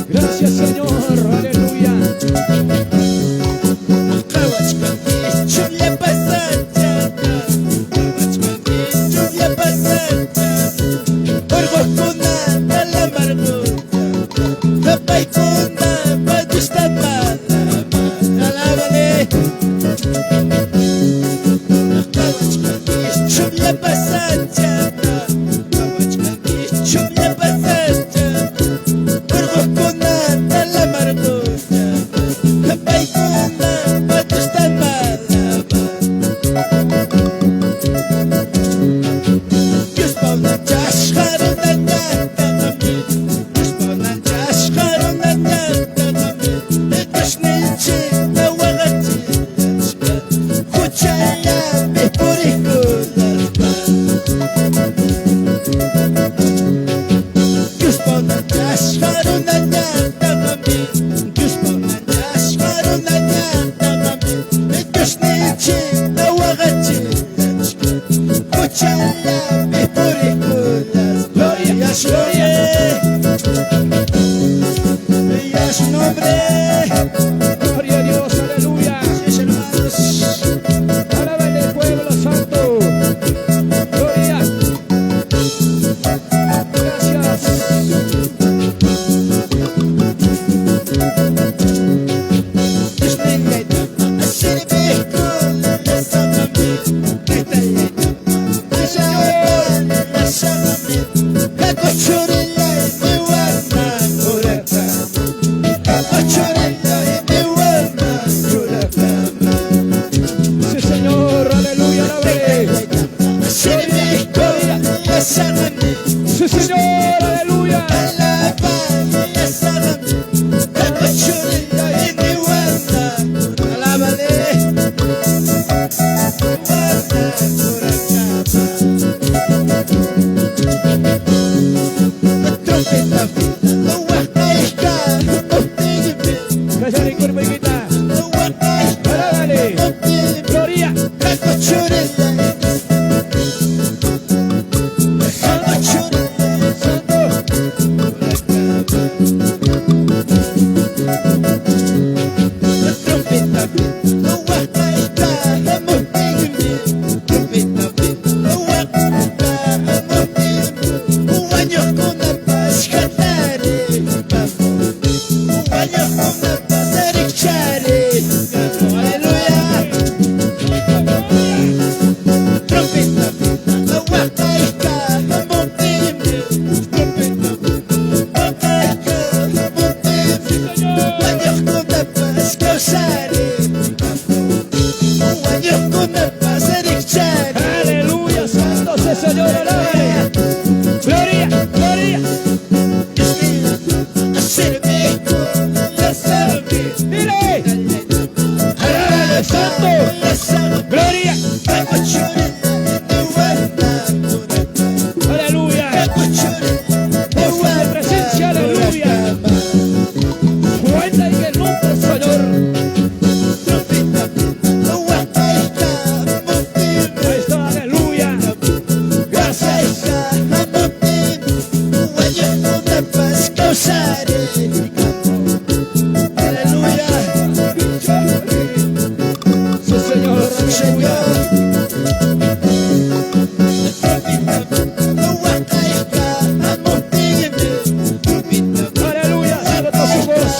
Gracias, Señor, aleluya. Gloria a Dios, aleluya. Alábale el pueblo santo. Gloria. Sí, Señor, aleluya, alábale. Sí, Señor, aleluya. Cállate, cuerpo y grita. Alábale. Gloria. Aleluya, santo sea Señor, alábale. Gloria, gloria. Mire, alábale, santo. Gloria. Aleluya. Por su presencia, aleluya. Fuerte en el nombre del Señor. Cristo, aleluya. Gracias. Sí, Señor, aleluya. Aleluya, santo su voz.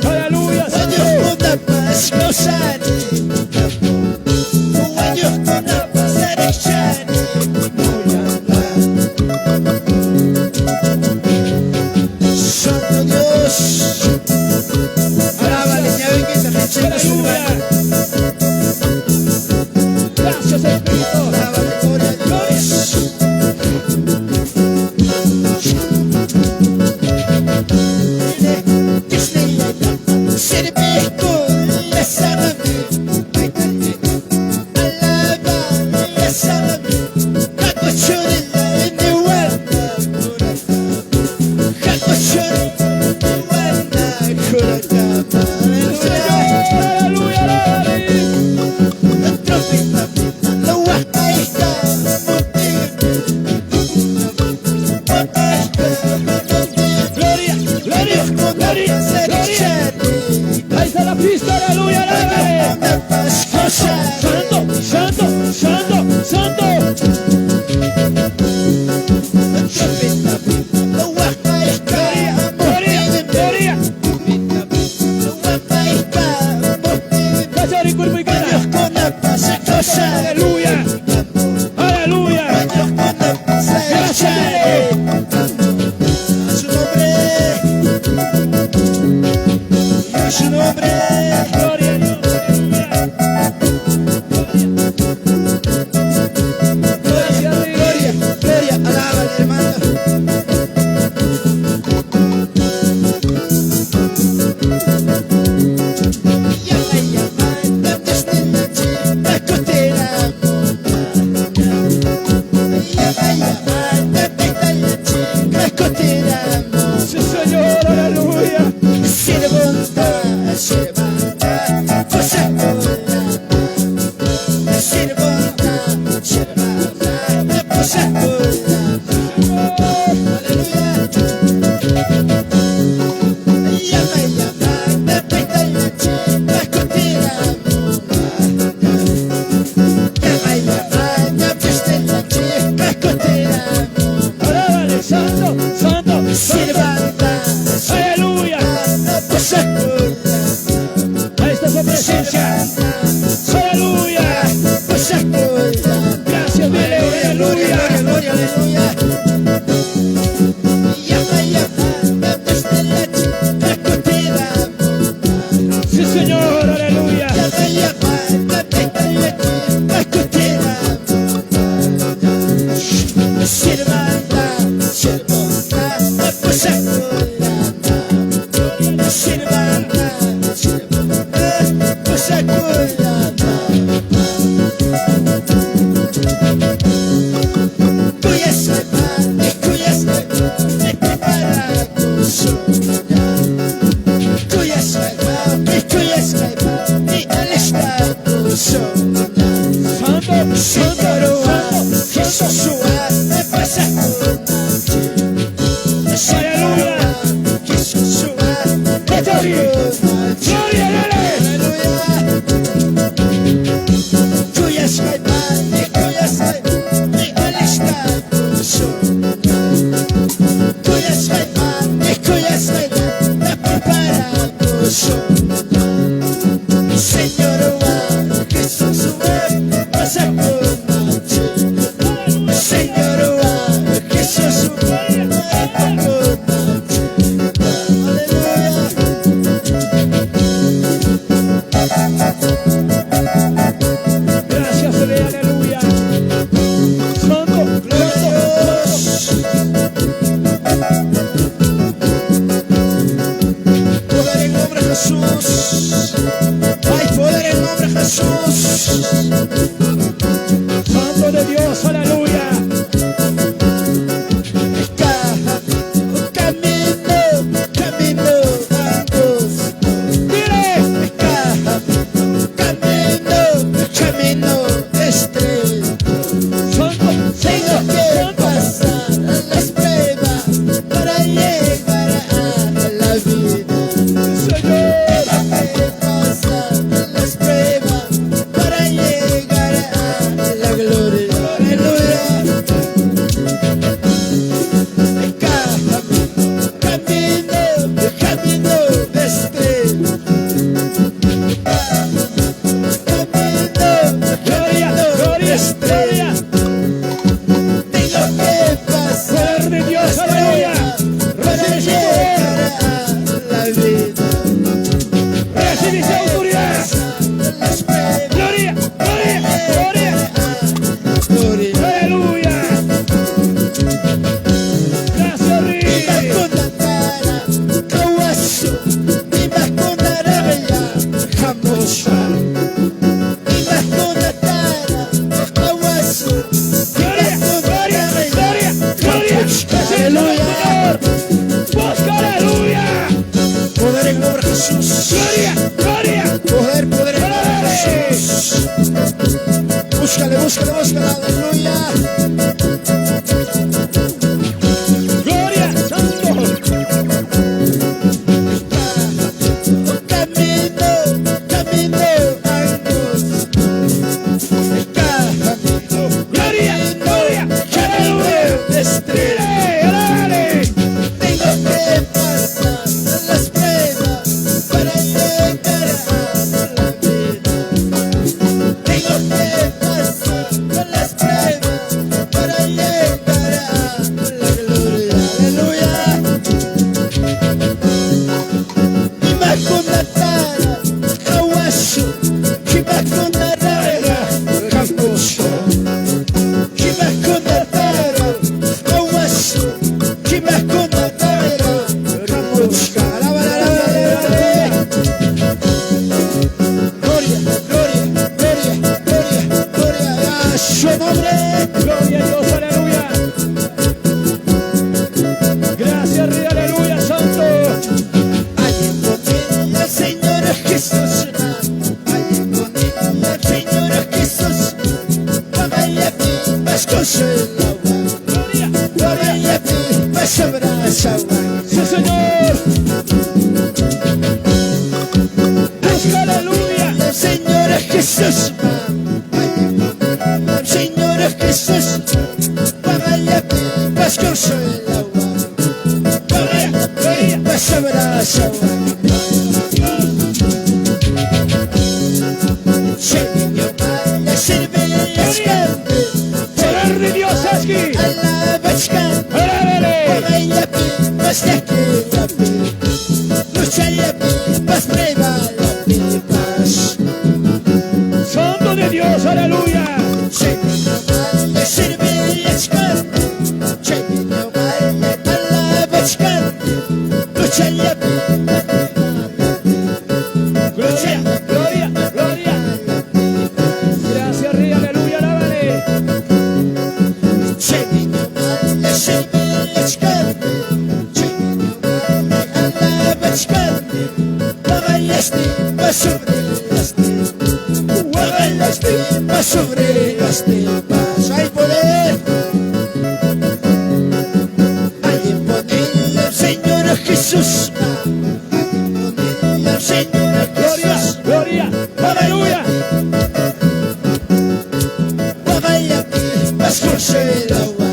Aleluya, Santo Dios, alábale, ya ven que esta fecha es aleluya. Gracias, Espíritu. alábale, gloria a Dios. Aleluya. Aleluya. Gracias, A su nombre. Y a su nombre. gloria a Dios. Gracias, Gloria, gloria, alaba, hermano. Sí, Señor, aleluya. Alábale, santo, santo, santo. Aleluya. Ahí está su presencia. Aleluya. Gracias, dile, aleluya. Sí, Señor, aleluya. Santo, santo, santo, aleluya. Gloria, gloria, dale. Gracias, aleluya. Santo, Poder en nombre de Jesús. Hay poder en nombre de Jesús. santo de Dios, aleluya. Camino, vamos. Dile, Camino estrecho. santo, Tengo santo, que santo. pasar las pruebas para llegar a la vida. Señor, Tengo que pasar las pruebas para llegar a la gloria. Aleluya. Camino estrecho. Camino pascorso el agua. Gloria. Gloria a ti, me sobras agua. Sí, Señor. Busca aleluya. El Señor es Jesús. El Señor es Jesús. Gloria a ti, pascorso el agua. Gloria a ti, me sobras agua. Poder de Dios aquí. Santo de Dios, aleluya. Gloria, gloria, gloria. Gracias, Rey, aleluya, alábale. Sobre las tipas hay poder, hay poder, el Señor Jesús, el Señor Gloria, Jesús, gloria, aleluya. vaya a ti, pascorso el agua.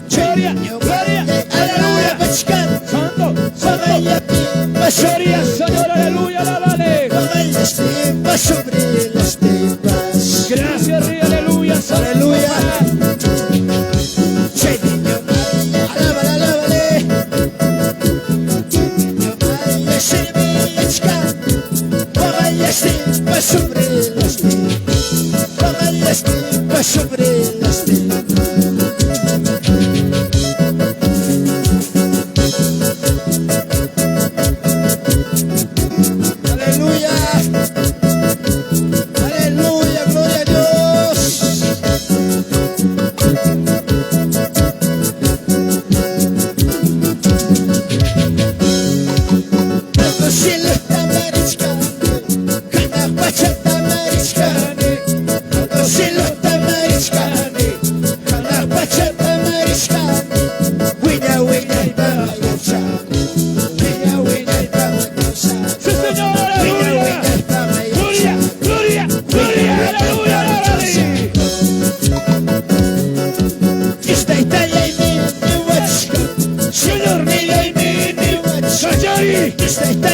Gloria, gloria, aleluya. Santo, santo. Gloria, Señor, aleluya, alábale. Sobre las tipas. Gracias, Rey, aleluya, santo. Aleluya. Alábale, alábale. Sobre las tipas. Sobre las tipas. Aleluya. Aleluya, gloria a Dios. El cielo está mariscando, cada guacha está mariscando. El cielo está mariscando, cada guacha está mariscando. Huida, huida y va a gozar. Huida, huida y va a gozar. Sí, Señor, aleluya. Gloria, gloria, gloria, aleluya, alábale. Señor, mira y mira, Sayari,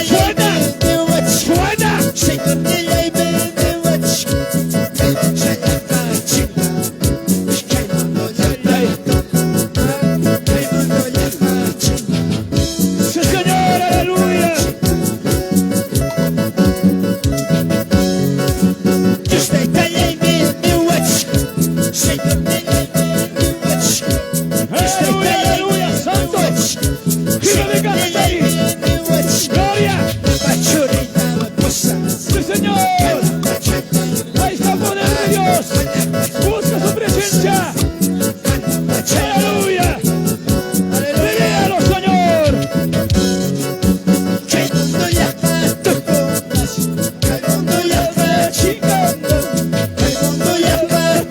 suena, suena. Señor, mira y Sí, Señor, aleluya. Aleluya, aleluya, santo. Gira de Castell. Gloria. Sí, Señor. Ahí está el poder de Dios. Busca su presencia. Aleluya. Revélalo, Señor. Gloria, gloria,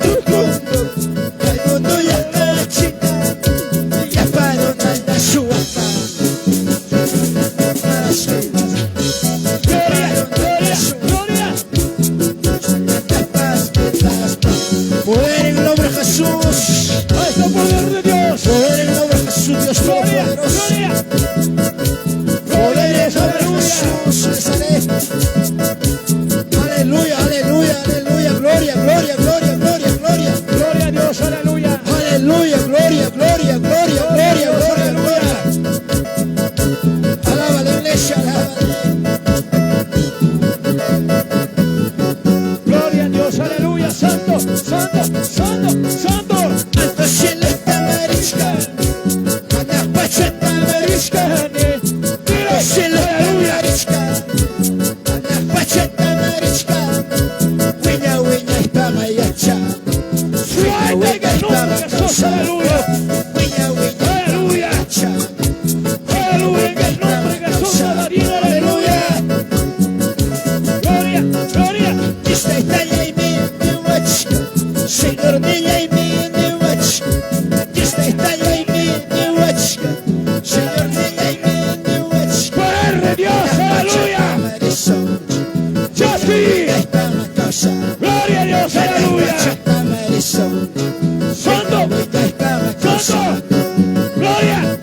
gloria. Poder en el nombre de Jesús. Ahí está el poder de Dios. Poder en el nombre de Jesús, Dios Gloria, Todopoderoso. gloria. Poder en el nombre de Aleluya. Jesús. Les haré. Aleluya, aleluya, aleluya. Gloria, gloria, gloria, gloria, gloria. Gloria a Dios, aleluya. Aleluya, gloria, gloria, gloria, gloria, gloria, gloria. Alaba la iglesia, alaba. Gloria a Dios, aleluya. Santo, santo, santo, santo. El cielo está mariscando, cada pacha está mariscando. El cielo está mariscando, cada pacha está mariscando. Hueña, hueña, está mayacha. Fuerte en el nombre de Jesús, aleluya. Hueña, hueña, Aleluya. mayacha. Aleluya, en el nombre de Jesús, aleluya, aleluya. Señor niña y mini watch, Dios te está y mini watch, Señor niña y mini watch. Poder de Dios, aleluya. Yo sí. Gloria a Dios, aleluya. Santo, santo. Gloria,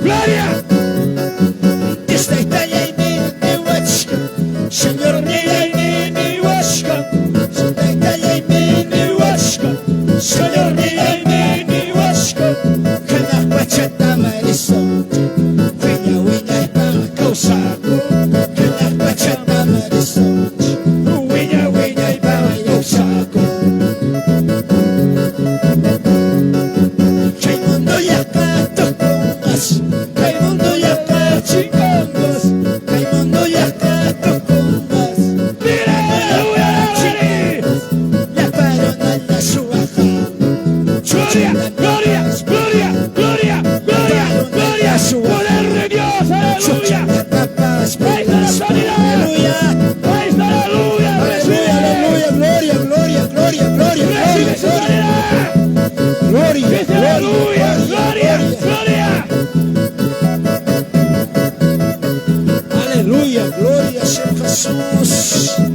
gloria. Dios te está y mini watch, Señor niña y mini watch, Dios te está y mini watch, Señor niña y mini watch. Cada bachata marisol, viña viña para causarlo. Cada bachata marisol, viña viña para causarlo. Raimundo y acá tocamos, Raimundo y acá chingamos, Raimundo y acá tocamos. Mira, aleluya. La parona en la suaja. Gloria, gloria, gloria, gloria, gloria, gloria. Poder de Dios, aleluya. Ahí está la sanidad. Ahí está, aleluya. Aleluya, gloria, gloria, gloria, gloria, Recibe su gloria, sanidad. gloria, Dice aleluya, gloria, gloria. aleluya, gloria, Señor Jesús.